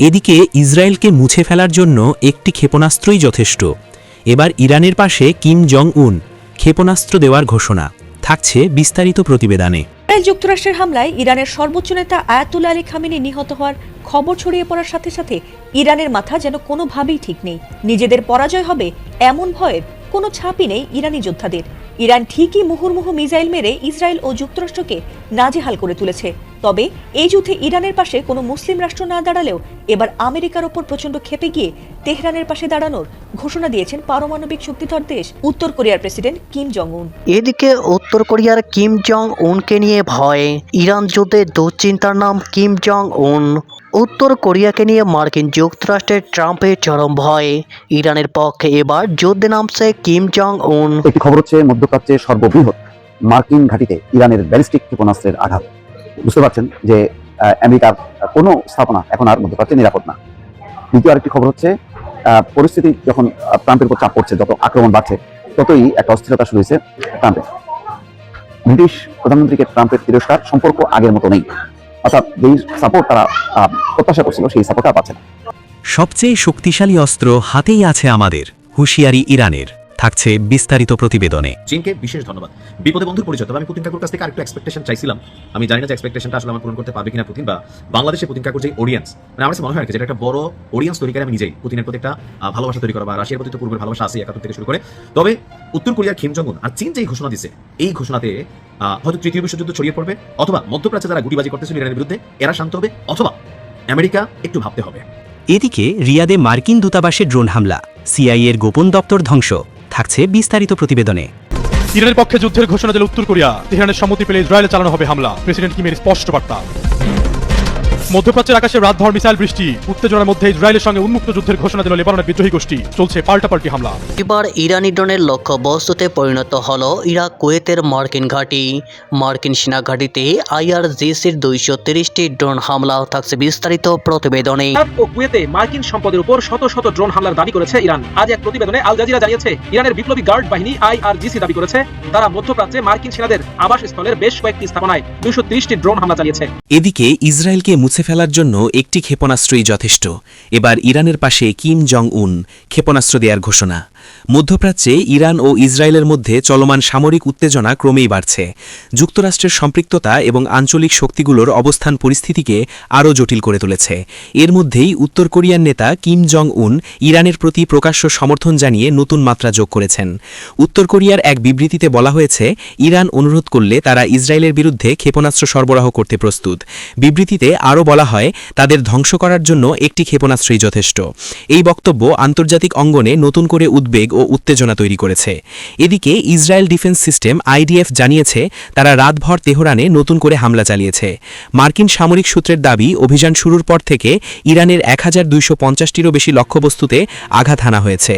এদিকে ইসরায়েলকে মুছে ফেলার জন্য একটি ক্ষেপণাস্ত্রই যথেষ্ট। এবার ইরানের পাশে কিম জং উন, ক্ষেপণাস্ত্র দেওয়ার ঘোষণা। থাকছে বিস্তারিত প্রতিবেদনে। যুক্তরাষ্ট্রের হামলায় ইরানের সর্বোচ্চ নেতা আয়াতুল্লাহ আলী খামেনি নিহত হওয়ার খবর ছড়িয়ে পড়ার সাথে সাথে ইরানের মাথা যেন কোনোভাবেই ঠিক নেই। নিজেদের পরাজয় হবে এমন ভয়ের কোনো ছাপই নেই ইরানি যোদ্ধাদের। ইরান ঠিকই মুহুর্মুহু মিসাইল মেরে ইসরায়েল ও যুক্তরাষ্ট্রকে নাজেহাল করে তুলেছে। তবে এই যুদ্ধে ইরানের পাশে কোনো মুসলিম রাষ্ট্র না দাঁড়ালেও এবার আমেরিকার ওপর প্রচণ্ড ক্ষেপে গিয়ে তেহরানের পাশে দাঁড়ানোর ঘোষণা দিয়েছেন পারমাণবিক শক্তিধর দেশ উত্তর কোরিয়ার প্রেসিডেন্ট কিম জং উন। এদিকে উত্তর কোরিয়ার কিম জং উনকে নিয়ে ভয়। ইরান যুদ্ধে দুশ্চিন্তার নাম কিম জং উন। উত্তর কোরিয়াকে নিয়ে মার্কিন যুক্তরাষ্ট্রের ট্রাম্পের চরম ভয়। ইরানের পক্ষে এবার যুদ্ধে নামছে কিম জং উন। একটি খবর হচ্ছে মধ্যপ্রাচ্যের সর্ববৃহৎ মার্কিন ঘাঁটিতে ইরানের ব্যালিস্টিক ক্ষেপণাস্ত্রের আঘাত। বুঝতে পারছেন যে আমেরিকার কোনো স্থাপনা এখন আর মধ্যপ্রাচ্যে নিরাপদ না। দ্বিতীয় আরেকটি খবর হচ্ছে পরিস্থিতি যখন ট্রাম্পের উপর চাপ পড়ছে, যত আক্রমণ বাড়ছে ততই একটা অস্থিরতা শুরু হয়েছে ট্রাম্পের। ব্রিটিশ প্রধানমন্ত্রীকে ট্রাম্পের তিরস্কার, সম্পর্ক আগের মতো নেই। অর্থাৎ যেই সাপোর্ট তারা প্রত্যাশা করছিল সেই সাপোর্ট আর পাচ্ছে না। সবচেয়ে শক্তিশালী অস্ত্র হাতেই আছে আমাদের, হুঁশিয়ারি ইরানের। থাকছে বিস্তারিত প্রতিবেদনে। চীনকে বিশেষ ধন্যবাদ। বিপদে বন্ধুর পরিচয়। তবে আমি পুতিন কাকুর কাছ থেকে আরেকটু এক্সপেকটেশন চাইছিলাম। আমি জানি না যে এক্সপেকটেশনটা আসলে আমার পূরণ করতে পারবে কিনা পুতিন, বা বাংলাদেশে পুতিন কাকুর যে অডিয়েন্স, মানে আমার কাছে মনে হয় যে একটা বড় অডিয়েন্স তৈরি করে আমি নিজেই পুতিনের প্রতি একটা ভালোবাসা তৈরি করা, বা রাশিয়ার প্রতি তো পূর্বের ভালোবাসা আছে 71 থেকে শুরু করে। তবে উত্তর কোরিয়ার কিম জং উন আর চীন যেই ঘোষণা দিচ্ছে, এই ঘোষণাতে হয়তো তৃতীয় বিশ্বযুদ্ধ ছড়িয়ে পড়বে, অথবা মধ্যপ্রাচ্যে যারা গুটিবাজি করতেছিল ইরানের বিরুদ্ধে এরা শান্ত হবে, অথবা আমেরিকা একটু ভাবতে হবে। এদিকে রিয়াদে মার্কিন দূতাবাসে ড্রোন হামলা, সিআইএর গোপন দপ্তর ধ্বংস। থাকছে বিস্তারিত প্রতিবেদনে। ইরানের পক্ষে যুদ্ধের ঘোষণা দিল উত্তর কোরিয়া। তেহরানের সম্মতি পেলে ইসরায়েলে চালানো হবে হামলা, প্রেসিডেন্ট কিমের স্পষ্ট বার্তা। মধ্যপ্রাচ্যের আকাশে রাতভর মিসাইল বৃষ্টি, উত্তেজনার মধ্যে ইসরায়েলের সঙ্গে উন্মুক্ত যুদ্ধের ঘোষণা দিল লেবাননের বিদ্রোহী গোষ্ঠী। চলছে পাল্টাপাল্টি হামলা। এবার ইরানি ড্রোনের লক্ষ্যবস্তুতে পরিণত হলো ইরাক কুয়েতের মার্কিন ঘাঁটি। মার্কিন সেনা ঘাঁটিতে আইআরজিসির 230টি ড্রোন হামলা। থাকছে বিস্তারিত প্রতিবেদনে। ইরাক ও কুয়েতে মার্কিন সম্পদের উপর শত শত ড্রোন হামলার দাবি করেছে ইরান। আজ এক প্রতিবেদনে আল জাজিরা জানিয়েছে, ইরানের বিপ্লবী গার্ড বাহিনী আইআরজিসি দাবি করেছে তারা মধ্যপ্রাচ্যে মার্কিন সেনাদের আবাসস্থলের বেশ কয়েকটি স্থাপনায় 230টি ড্রোন হামলা চালিয়েছে। এদিকে ইসরায়েলকে মুছে ফেলার জন্য একটি ক্ষেপণাস্ত্রই যথেষ্ট। এবার ইরানের পাশে কিম জং উন, ক্ষেপণাস্ত্র দেওয়ার ঘোষণা। মধ্যপ্রাচ্যে ইরান ও ইসরায়েলের মধ্যে চলমান সামরিক উত্তেজনা ক্রমেই বাড়ছে। যুক্তরাষ্ট্রের সম্পৃক্ততা এবং আঞ্চলিক শক্তিগুলোর অবস্থান পরিস্থিতিকে আরও জটিল করে তুলেছে। এর মধ্যেই উত্তর কোরিয়ার নেতা কিম জং উন ইরানের প্রতি প্রকাশ্য সমর্থন জানিয়ে নতুন মাত্রা যোগ করেছেন। উত্তর কোরিয়ার এক বিবৃতিতে বলা হয়েছে, ইরান অনুরোধ করলে তারা ইসরায়েলের বিরুদ্ধে ক্ষেপণাস্ত্র সরবরাহ করতে প্রস্তুত। বিবৃতিতে আরও বলা হয়, তাদের ধ্বংস করার জন্য একটি ক্ষেপণাস্ত্রই যথেষ্ট। এই বক্তব্য আন্তর্জাতিক অঙ্গনে নতুন করে উদ্বেগ ও উত্তেজনা তৈরি করেছে। এদিকে ইসরায়েল ডিফেন্স সিস্টেম আইডিএফ জানিয়েছে, তারা রাতভর তেহরানে নতুন করে হামলা চালিয়েছে। মার্কিন সামরিক সূত্রের দাবি, অভিযান শুরুর পর থেকে ইরানের 1250টিরও বেশি লক্ষ্যবস্তুতে আঘাত হানা হয়েছে।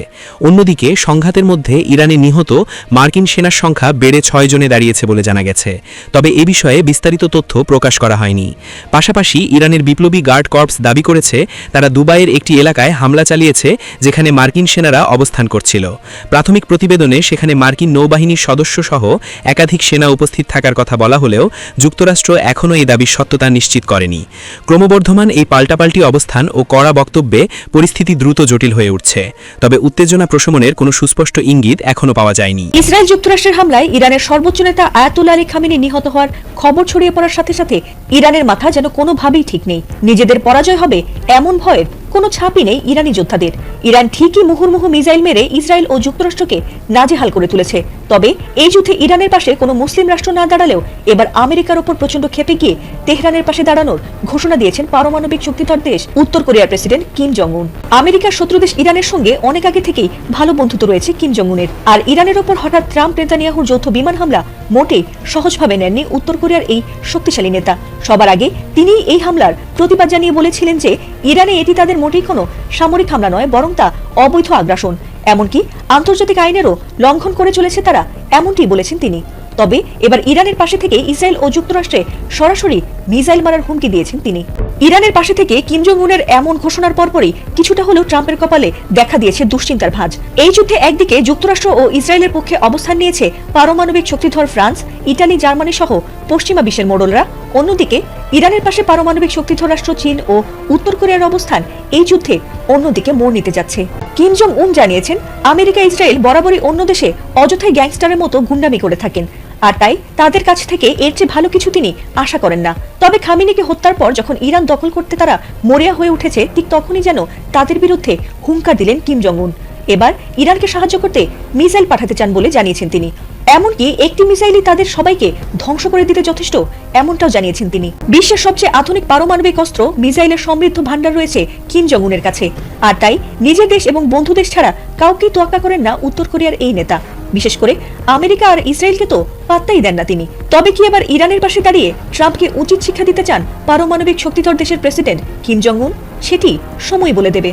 অন্যদিকে সংঘাতের মধ্যে ইরানে নিহত মার্কিন সেনার সংখ্যা বেড়ে 6 জনে দাঁড়িয়েছে বলে জানা গেছে। তবে এ বিষয়ে বিস্তারিত তথ্য প্রকাশ করা হয়নি। পাশাপাশি ইরানের বিপ্লবী গার্ড কর্পস দাবি করেছে, তারা দুবাইয়ের একটি এলাকায় হামলা চালিয়েছে যেখানে মার্কিন সেনারা অবস্থান করছিল। প্রাথমিক প্রতিবেদনে সেখানে মার্কিন নৌবাহিনীর সদস্য সহ একাধিক সেনা উপস্থিত থাকার কথা বলা হলেও যুক্তরাষ্ট্র এখনও এই দাবির সত্যতা নিশ্চিত করেনি। ক্রমবর্ধমান এই পাল্টাপাল্টি অবস্থান ও কড়া বক্তব্যে পরিস্থিতি দ্রুত জটিল হয়ে উঠছে। তবে উত্তেজনা প্রশমনের কোনো সুস্পষ্ট ইঙ্গিত এখনও পাওয়া যায়নি। ইসরায়েল যুক্তরাষ্ট্রের হামলায় ইরানের সর্বোচ্চ নেতা আয়াতুল্লাহ আলী খামেনি নিহত হওয়ার খবর ছড়িয়ে পড়ার সাথে সাথে ইরানের মাথা যেন কোনোভাবেই ঠিক নেই। নিজেদের পরাজয় হবে এমন ভয়ের কোনো ছাপই নেই ইরানি যোদ্ধাদের। ইরান ঠিকই মুহুর্মুহু মিসাইল মেরে ইসরায়েল ও যুক্তরাষ্ট্রকে নাজেহাল করে তুলেছে। তবে এই যুদ্ধে ইরানের পাশে কোনো মুসলিম রাষ্ট্র না দাঁড়ালেও এবার আমেরিকার ওপর প্রচণ্ড ক্ষেপে গিয়ে তেহরানের পাশে দাঁড়ানোর ঘোষণা দিয়েছেন পারমাণবিক শক্তিধর দেশ উত্তর কোরিয়ার প্রেসিডেন্ট কিম জং উন। আমেরিকার শত্রু দেশ ইরানের সঙ্গে অনেক আগে থেকেই ভালো বন্ধুত্ব রয়েছে কিম জং উনের। আর ইরানের ওপর হঠাৎ ট্রাম্প নেতানিয়াহুর যৌথ বিমান হামলা মোটেই সহজভাবে নেননি উত্তর কোরিয়ার এই শক্তিশালী নেতা। সবার আগে তিনি এই হামলার প্রতিবাদ জানিয়ে বলেছিলেন যে ইরানে এটি তাদের মোটেই কোনো সামরিক হামলা নয়, বরং তা অবৈধ আগ্রাসন। এমনকি আন্তর্জাতিক আইনেরও লঙ্ঘন করে চলেছে তারা, এমনটি বলেছেন তিনি। তবে এবার ইরানের পাশে থেকে ইসরায়েল ও যুক্তরাষ্ট্রে সরাসরি মিসাইল মারার হুমকি দিয়েছেন তিনি। ইরানের পাশে থেকে কিম জং উনের এমন ঘোষণার পরপরই কিছুটা হলেও ট্রাম্পের কপালে দেখা দিয়েছে দুশ্চিন্তার ভাঁজ। এই যুদ্ধে একদিকে যুক্তরাষ্ট্র ও ইসরায়েলের পক্ষে অবস্থান নিয়েছে পারমাণবিক শক্তিধর ফ্রান্স, ইটালি, জার্মানি সহ পশ্চিমা বিশ্বের মোড়লরা। অন্যদিকে ইরানের পাশে পারমাণবিক শক্তিধর রাষ্ট্র চীন ও উত্তর কোরিয়ার অবস্থান এই যুদ্ধে অন্যদিকে মোড় নিতে যাচ্ছে। কিম জং উন জানিয়েছেন, আমেরিকা ইসরায়েল বরাবরই অন্য দেশে অযথাই গ্যাংস্টারের মতো গুন্ডামি করে থাকেন, আর তাই তাদের কাছ থেকে এর চেয়ে ভালো কিছু তিনি আশা করেন না। তবে খামেনিকে হত্যার পর যখন ইরান দখল করতে তারা মরিয়া হয়ে উঠেছে, ঠিক তখনই যেন তাদের বিরুদ্ধে হুঙ্কার দিলেন কিম জং উন। এবার ইরানকে সাহায্য করতে মিসাইল পাঠাতে চান বলে জানিয়েছেন তিনি। এমনকি একটি মিসাইলই তাদের সবাইকে ধ্বংস করে দিতে যথেষ্ট, এমনটাও জানিয়েছেন তিনি। বিশ্বের সবচেয়ে আধুনিক পারমাণবিক অস্ত্র মিসাইলের সমৃদ্ধ ভান্ডার রয়েছে কিম জং উনের কাছে, আর তাই নিজের দেশ এবং বন্ধু দেশ ছাড়া কাউকেই তোয়াক্কা করেন না উত্তর কোরিয়ার এই নেতা। বিশেষ করে আমেরিকা আর ইসরায়েলকে তো পাত্তাই দেন না তিনি। তবে কি এবার ইরানের পাশে দাঁড়িয়ে ট্রাম্পকে উচিত শিক্ষা দিতে চান পারমাণবিক শক্তিধর দেশের প্রেসিডেন্ট কিম জং উন? সেটি সময় বলে দেবে।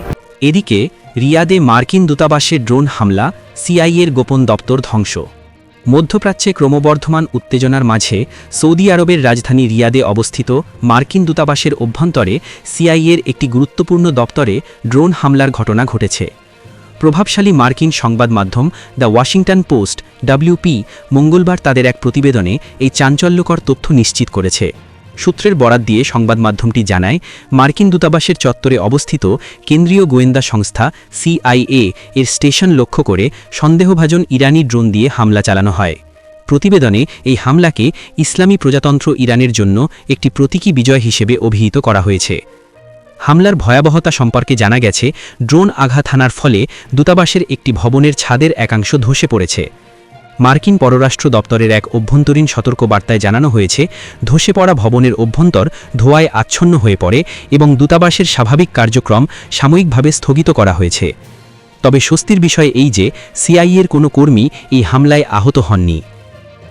এদিকে রিয়াদে মার্কিন দূতাবাসের ড্রোন হামলা, সিআইএর গোপন দপ্তর ধ্বংস। মধ্যপ্রাচ্যে ক্রমবর্ধমান উত্তেজনার মাঝে সৌদি আরবের রাজধানী রিয়াদে অবস্থিত মার্কিন দূতাবাসের অভ্যন্তরে সিআইএর একটি গুরুত্বপূর্ণ দপ্তরে ড্রোন হামলার ঘটনা ঘটেছে। প্রভাবশালী মার্কিন সংবাদ মাধ্যম দ্য ওয়াশিংটন পোস্ট WP মঙ্গলবার তাদের এক প্রতিবেদনে এই চাঞ্চল্যকর তথ্য নিশ্চিত করেছে। সূত্রের বরাত দিয়ে সংবাদ মাধ্যমটি জানায়, মার্কিন দূতাবাসের চত্বরে অবস্থিত কেন্দ্রীয় গোয়েন্দা সংস্থা CIA এর স্টেশন লক্ষ্য করে সন্দেহভাজন ইরানি ড্রোন দিয়ে হামলা চালানো হয়। প্রতিবেদনে এই হামলাকে ইসলামী প্রজাতন্ত্র ইরানের জন্য একটি প্রতীকী বিজয় হিসেবে অভিহিত করা হয়েছে। হামলার ভয়াবহতা সম্পর্কে জানা গেছে, ড্রোন আঘাত হানার ফলে দূতাবাসের একটি ভবনের ছাদের একাংশ ধসে পড়েছে। মার্কিন পররাষ্ট্র দপ্তরের এক অভ্যন্তরীণ সতর্কবার্তায় জানানো হয়েছে, ধসে পড়া ভবনের অভ্যন্তর ধোঁয়ায় আচ্ছন্ন হয়ে পড়ে এবং দূতাবাসের স্বাভাবিক কার্যক্রম সাময়িকভাবে স্থগিত করা হয়েছে। তবে স্বস্তির বিষয় এই যে সিআইএর কোনো কর্মী এই হামলায় আহত হননি।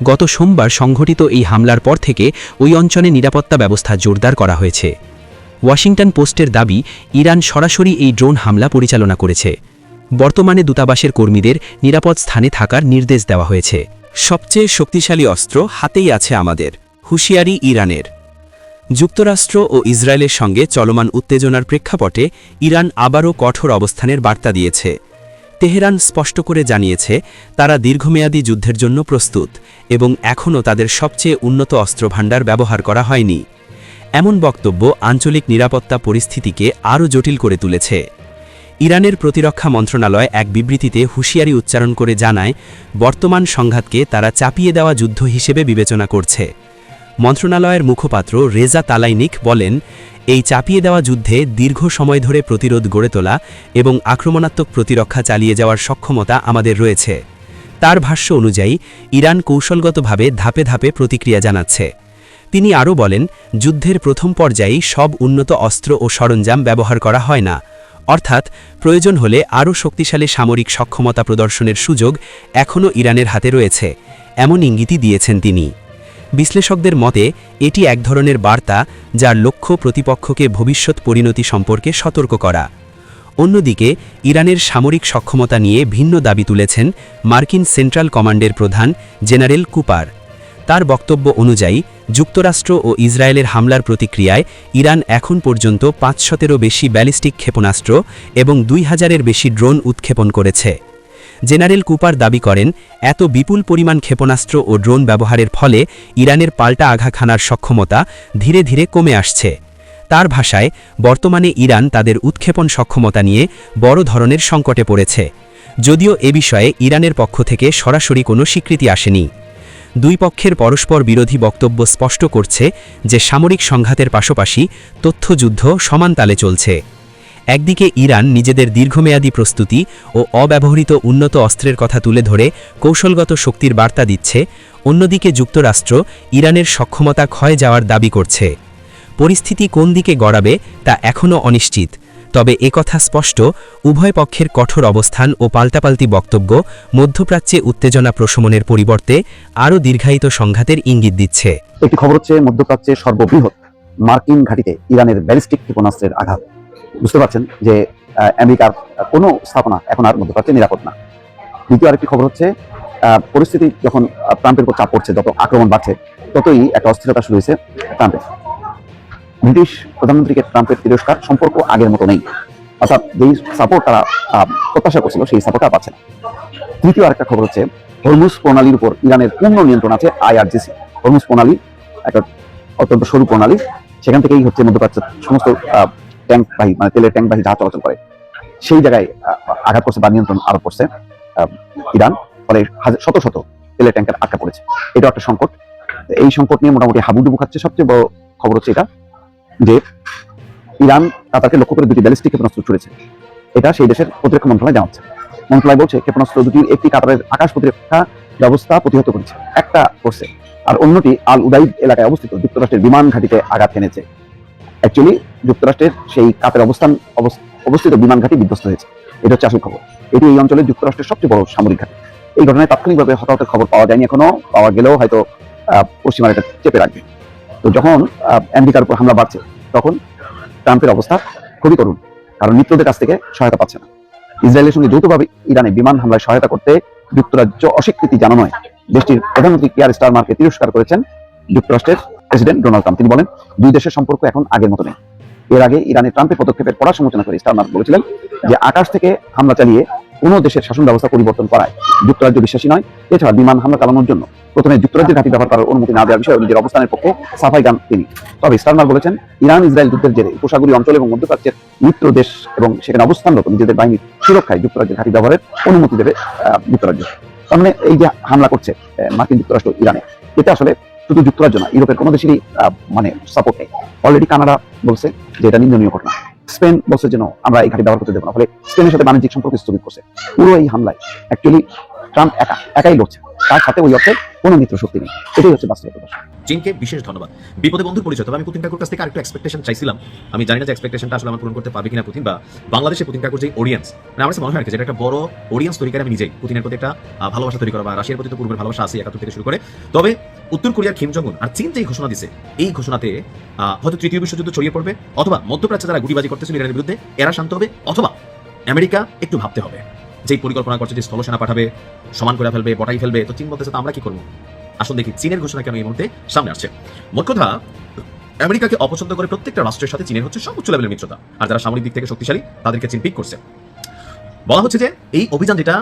গত সোমবার সংঘটিত এই হামলার পর থেকে ওই অঞ্চলে নিরাপত্তা ব্যবস্থা জোরদার করা হয়েছে। ওয়াশিংটন পোস্টের দাবি, ইরান সরাসরি এই ড্রোন হামলা পরিচালনা করেছে। বর্তমানে দূতাবাসের কর্মীদের নিরাপদ স্থানে থাকার নির্দেশ দেওয়া হয়েছে। সবচেয়ে শক্তিশালী অস্ত্র হাতেই আছে আমাদের, হুঁশিয়ারি ইরানের। যুক্তরাষ্ট্র ও ইসরায়েলের সঙ্গে চলমান উত্তেজনার প্রেক্ষাপটে ইরান আবারও কঠোর অবস্থানের বার্তা দিয়েছে। তেহরান স্পষ্ট করে জানিয়েছে, তারা দীর্ঘমেয়াদী যুদ্ধের জন্য প্রস্তুত এবং এখনও তাদের সবচেয়ে উন্নত অস্ত্রভাণ্ডার ব্যবহার করা হয়নি। এমন বক্তব্য আঞ্চলিক নিরাপত্তা পরিস্থিতিকে আরও জটিল করে তুলেছে। ইরানের প্রতিরক্ষা মন্ত্রণালয় এক বিবৃতিতে হুঁশিয়ারি উচ্চারণ করে জানায়, বর্তমান সংঘাতকে তারা চাপিয়ে দেওয়া যুদ্ধ হিসেবে বিবেচনা করছে। মন্ত্রণালয়ের মুখপাত্র রেজা তালাইনিক বলেন, এই চাপিয়ে দেওয়া যুদ্ধে দীর্ঘ সময় ধরে প্রতিরোধ গড়ে তোলা এবং আক্রমণাত্মক প্রতিরক্ষা চালিয়ে যাওয়ার সক্ষমতা আমাদের রয়েছে। তার ভাষ্য অনুযায়ী ইরান কৌশলগতভাবে ধাপে ধাপে প্রতিক্রিয়া জানাচ্ছে। তিনি আরও বলেন, যুদ্ধের প্রথম পর্যায়েই সব উন্নত অস্ত্র ও সরঞ্জাম ব্যবহার করা হয় না, অর্থাৎ প্রয়োজন হলে আরও শক্তিশালী সামরিক সক্ষমতা প্রদর্শনের সুযোগ এখনও ইরানের হাতে রয়েছে, এমন ইঙ্গিতই দিয়েছেন তিনি। বিশ্লেষকদের মতে এটি এক ধরনের বার্তা, যার লক্ষ্য প্রতিপক্ষকে ভবিষ্যৎ পরিণতি সম্পর্কে সতর্ক করা। অন্যদিকে ইরানের সামরিক সক্ষমতা নিয়ে ভিন্ন দাবি তুলেছেন মার্কিন সেন্ট্রাল কমান্ডের প্রধান জেনারেল কুপার। তার বক্তব্য অনুযায়ী যুক্তরাষ্ট্র ও ইসরায়েলের হামলার প্রতিক্রিয়ায় ইরান এখন পর্যন্ত ৫০০-এরও বেশি ব্যালিস্টিক ক্ষেপণাস্ত্র এবং ২০০০-এর বেশি ড্রোন উৎক্ষেপণ করেছে। জেনারেল কুপার দাবি করেন, এত বিপুল পরিমাণ ক্ষেপণাস্ত্র ও ড্রোন ব্যবহারের ফলে ইরানের পাল্টা আঘাত হানার সক্ষমতা ধীরে ধীরে কমে আসছে। তার ভাষায়, বর্তমানে ইরান তাদের উৎক্ষেপণ সক্ষমতা নিয়ে বড় ধরনের সংকটে পড়েছে, যদিও এ বিষয়ে ইরানের পক্ষ থেকে সরাসরি কোনো স্বীকৃতি আসেনি। দুই পক্ষের পরস্পর বিরোধী বক্তব্য স্পষ্ট করছে যে সামরিক সংঘাতের পাশাপাশি তথ্যযুদ্ধ সমান তালে চলছে। একদিকে ইরান নিজেদের দীর্ঘমেয়াদী প্রস্তুতি ও অব্যবহৃত উন্নত অস্ত্রের কথা তুলে ধরে কৌশলগত শক্তির বার্তা দিচ্ছে, অন্যদিকে যুক্তরাষ্ট্র ইরানের সক্ষমতা ক্ষয় যাওয়ার দাবি করছে। পরিস্থিতি কোন দিকে গড়াবে তা এখনও অনিশ্চিত, তবে একথা স্পষ্ট, উভয় পক্ষের কঠোর অবস্থান ও পাল্টাপাল্টি বক্তব্য মধ্যপ্রাচ্যে উত্তেজনা প্রশমনের পরিবর্তে আরও দীর্ঘায়িত সংঘাতের ইঙ্গিত দিচ্ছে। একটি খবর হচ্ছে, মধ্যপ্রাচ্যের সর্ববৃহৎ মার্কিন ঘাঁটিতে ইরানের ব্যালিস্টিক ক্ষেপণাস্ত্রের আঘাত। বুঝতে পারছেন যে আমেরিকার কোনো স্থাপনা এখন আর মধ্যপ্রাচ্যে নিরাপদ না। দ্বিতীয় আরেকটি খবর হচ্ছে, পরিস্থিতি যখন ট্রাম্পের উপর চাপ পড়ছে, যত আক্রমণ বাড়ছে, ততই একটা অস্থিরতা শুরু হয়েছে ট্রাম্পের। ব্রিটিশ প্রধানমন্ত্রীকে ট্রাম্পের তিরস্কার, সম্পর্ক আগের মতো নেই। অর্থাৎ যেই সাপোর্ট তারা প্রত্যাশা করছিল সেই সাপোর্ট আর পাচ্ছে না। তৃতীয় আরেকটা খবর হচ্ছে, হরমুজ প্রণালীর উপর ইরানের পূর্ণ নিয়ন্ত্রণ আছে IRGC। হরমুজ প্রণালী একটা অত্যন্ত সরু প্রণালী, সেখান থেকেই হচ্ছে মধ্যপ্রাচ্যের সমস্ত ট্যাঙ্কবাহী মানে তেলের ট্যাঙ্কবাহী জাহাজ চলাচল করে। সেই জায়গায় আঘাত করছে বা নিয়ন্ত্রণ আরোপ করছে ইরান, ফলে শত শত তেলের ট্যাঙ্কার আটকা পড়েছে। এটা একটা সংকট। এই সংকট নিয়ে মোটামুটি হাবুডুবু খাচ্ছে। সবচেয়ে বড় খবর হচ্ছে এটা যে ইরান কাতারকে লক্ষ্য করে 2টি ব্যালিস্টিক ক্ষেপণাস্ত্র ছুড়েছে। এটা সেই দেশের প্রতিরক্ষা মন্ত্রণালয় জানাচ্ছে। মন্ত্রণালয় বলছে ক্ষেপণাস্ত্র দুটির একটি কাতারের আকাশ প্রতিরক্ষা ব্যবস্থা প্রতিহত করেছে, একটা করছে, আর অন্যটি আল উদাইদ এলাকায় অবস্থিত যুক্তরাষ্ট্রের বিমান ঘাঁটিতে আঘাত এনেছে। অ্যাকচুয়ালি যুক্তরাষ্ট্রের সেই কাতারে অবস্থিত বিমান ঘাঁটি বিধ্বস্ত হয়েছে। এটা হচ্ছে আসল খবর। এটি এই অঞ্চলে যুক্তরাষ্ট্রের সবচেয়ে বড় সামরিক ঘাঁটি। এই ঘটনায় তাৎক্ষণিকভাবে হতাহতের খবর পাওয়া যায়নি এখনো, পাওয়া গেলেও হয়তো পশ্চিমারা এটা চেপে রাখবে। তো যখন আমেরিকার উপর হামলা বাড়ছে তখন ট্রাম্পের অবস্থা খুবই করুণ, কারণ মিত্রদের কাছ থেকে সহায়তা পাচ্ছে না। ইসরায়েলের সঙ্গে যৌথভাবে ইরানে বিমান হামলায় সহায়তা করতে যুক্তরাজ্য অস্বীকৃতি জানানোয় দেশটির প্রধানমন্ত্রী কিয়ার স্টারমারকে তিরস্কার করেছেন যুক্তরাষ্ট্রের প্রেসিডেন্ট ডোনাল্ড ট্রাম্প। তিনি বলেন, দুই দেশের সম্পর্ক এখন আগের মতো নেই। এর আগে ইরানের ট্রাম্পের পদক্ষেপের কড়া সমালোচনা করে স্টারমার বলেছিলেন যে আকাশ থেকে হামলা চালিয়ে কোনো দেশের শাসন ব্যবস্থা পরিবর্তন করায় যুক্তরাজ্য বিশ্বাসী নয়। এছাড়া বিমান হামলা চালানোর জন্য প্রথমে যুক্তরাজ্যের ঘাঁটি ব্যবহার করার অনুমতি না দেওয়ার বিষয়ে নিজের অবস্থানের পক্ষে সাফাই গান তিনি। তবে স্টারমার বলেছেন, ইরান ইসরায়েল যুদ্ধের জেরে উপসাগরীয় অঞ্চল এবং মধ্যপ্রাচ্যের মিত্র দেশ এবং সেখানে অবস্থানরত নিজেদের বাহিনীর সুরক্ষায় যুক্তরাজ্যের ঘাঁটি ব্যবহারের অনুমতি দেবে যুক্তরাজ্য। তার মানে এই যে হামলা করছে মার্কিন যুক্তরাষ্ট্র ইরানে, এতে আসলে শুধু যুক্তরাজ্য না, ইউরোপের কোনো দেশেরই মানে সাপোর্ট নেই। অলরেডি কানাডা বলছে যে এটা নিন্দনীয় ঘটনা। স্পেন বলছে যেন আমরা এই ঘাঁটি ব্যবহার করতে দেবো না, ফলে স্পেনের সাথে বাণিজ্যিক সম্পর্ক স্থগিত করছে। পুরো এই হামলায় অ্যাকচুয়ালি ট্রাম্প একাই লড়ছে, তার সাথে ওই অর্থে কোনো মিত্র শক্তি নেই। এটাই হচ্ছে বাস্তবতা। চীনকে বিশেষ ধন্যবাদ। বিপদে বন্ধুর পরিচয়। তবে আমি পুতিন কাকুর কাছ থেকে আরেকটু এক্সপেকটেশন চাইছিলাম। আমি জানি না যে এক্সপেকটেশনটা আসলে আমার পূরণ করতে পারবে কিনা পুতিন, বা বাংলাদেশে পুতিন কাকুর যে অডিয়েন্স, মানে আমার কাছে মনে হয় যে এটা একটা বড় অডিয়েন্স তৈরি করে আমি নিজেই পুতিনের প্রতি একটা ভালোবাসা তৈরি করা, বা রাশিয়ার প্রতি তো পূর্বের ভালোবাসা আছে 71 থেকে শুরু করে। তবে উত্তর কোরিয়ার কিম জং উন আর চীন যেই ঘোষণা দিছে, এই ঘোষণাতে হয়তো তৃতীয় বিশ্বযুদ্ধ ছড়িয়ে পড়বে, অথবা মধ্যপ্রাচ্যে যারা গুটিবাজি করতেছিল ইরানের বিরুদ্ধে এরা শান্ত হবে, অথবা আমেরিকা একটু ভাবতে হবে। যেই পরিকল্পনা করছে যে স্থলসেনা পাঠাবে, সমান করে ফেলবে, বটাই ফেলবে, তো চীন বলতেছে তো আমরা কি করবো। আসলে দেখি চীনের ঘোষণা কেন এই মুহূর্তে সামনে আসছে। মোট কথা, আমেরিকাকে অপছন্দ করে প্রত্যেকটা রাষ্ট্রের সাথে চীনের হচ্ছে সর্বোচ্চ লেভেলের মিত্রতা, আর যারা সামরিক দিক থেকে শক্তিশালী তাদেরকে চীন পিক করছে। বলা হচ্ছে যে এই অভিযান যেটা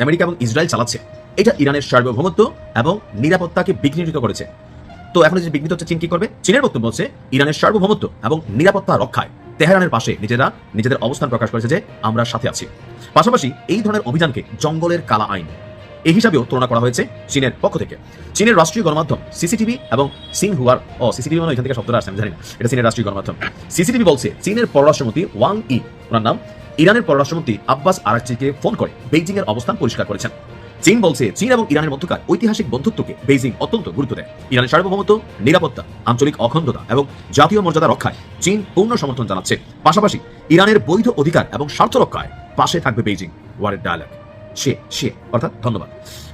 আমেরিকা এবং ইসরায়েল চালাচ্ছে, এটা ইরানের সার্বভৌমত্ব এবং নিরাপত্তাকে বিঘ্নিত করেছে। তো এখন যে বিঘ্নিত হচ্ছে, চীন কি করবে? চীনের বক্তব্য হচ্ছে ইরানের সার্বভৌমত্ব এবং নিরাপত্তা রক্ষায় তেহরানের পাশে নিজেদের অবস্থান প্রকাশ করেছে যে আমরা সাথে আছি। পাশাপাশি এই ধরনের অভিযানকে জঙ্গলের কালা আইন এই হিসাবেও তুলনা করা হয়েছে চীনের পক্ষ থেকে। চীনের রাষ্ট্রীয় গণমাধ্যম সিসিটিভি এবং সিনহুয়ার সিসিটিভি মানে এখান থেকে শব্দটা আসছে আমি জানি না, এটা চীনের রাষ্ট্রীয় গণমাধ্যম। সিসিটিভি বলছে চীনের পররাষ্ট্রমন্ত্রী ওয়াং ই, ওনার নাম, ইরানের পররাষ্ট্রমন্ত্রী আব্বাস আরাকচিকে ফোন করে বেইজিং এর অবস্থান পরিষ্কার করেছেন। চীন বলছে চীন এবং ইরানের মধ্যকার ঐতিহাসিক বন্ধুত্বকে বেইজিং অত্যন্ত গুরুত্ব দেয়। ইরানের সার্বভৌমত্ব, নিরাপত্তা, আঞ্চলিক অখণ্ডতা এবং জাতীয় মর্যাদা রক্ষায় চীন পূর্ণ সমর্থন জানাচ্ছে। পাশাপাশি ইরানের বৈধ অধিকার এবং স্বার্থ রক্ষায় পাশে থাকবে বেইজিং। ওয়ারের ডায়ালগ অর্থাৎ ধন্যবাদ।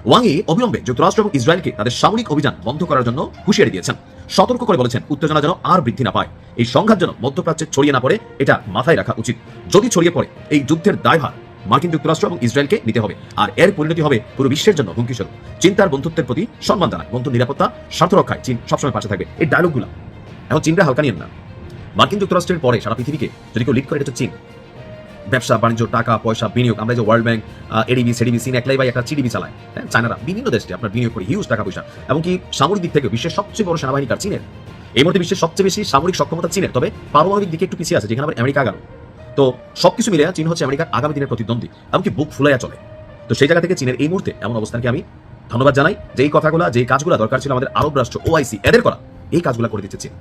ওয়াংই অবিলম্বে যুক্তরাষ্ট্র এবং ইসরায়েলকে তাদের সামরিক অভিযান বন্ধ করার জন্য হুঁশিয়ারি দিয়েছেন। সতর্ক করে বলেছেন উত্তেজনা যেন আর বৃদ্ধি না পায়, এই সংঘাত যেন মধ্যপ্রাচ্যে ছড়িয়ে না পড়ে, এটা মাথায় রাখা উচিত। যদি ছড়িয়ে পড়ে এই যুদ্ধের দায়ভার মার্কিন যুক্তরাষ্ট্র এবং ইসরায়েলকে নিতে হবে, আর এর পরিণতি হবে পুরো বিশ্বের জন্য হুমকিস্বরূপ। চীন তার বন্ধুত্বের প্রতি সম্মান জানায়, বন্ধু নিরাপত্তা, স্বার্থ রক্ষায় চীন সবসময় পাশে থাকবে। এই ডায়লগগুলো এখন চীনরা হালকা নিয়েন না। মার্কিন যুক্তরাষ্ট্রের পরে সারা পৃথিবীকে যদি কেউ লিড করে, এটা হচ্ছে চীন। ব্যবসা বাণিজ্য, টাকা পয়সা, বিনিয়োগ, আমরা যে ওয়ার্ল্ড ব্যাংক, এডিবি, সেডিবি, চীন একলাই বা একটা চিডিবি চালায়। হ্যাঁ, চায়নারা বিভিন্ন দেশে আপনার বিনিয়োগ করে হিউজ টাকা পয়সা, এমনকি সামরিক দিক থেকে বিশ্বের সবচেয়ে বড় সেনাবাহিনী কার চীনের। এই মুহূর্তে বিশ্বের সবচেয়ে বেশি সামরিক সক্ষমতা চীনের, তবে পারমাণবিক দিকে একটু পিছিয়ে আছে, যেখানে আবার আমেরিকা আগানো। তো সবকিছু মিলে চীন হচ্ছে আমেরিকার আগামী দিনের প্রতিদ্বন্দ্বী, এমনকি বুক ফুলাইয়া চলে। তো সেই জায়গা থেকে চীনের এই মুহূর্তে এমন অবস্থানকে আমি ধন্যবাদ জানাই, যেই কথাগুলো, যেই কাজগুলো দরকার ছিল আমাদের আরব রাষ্ট্র OIC এদের করা, এই কাজগুলো করে দিচ্ছে চীন।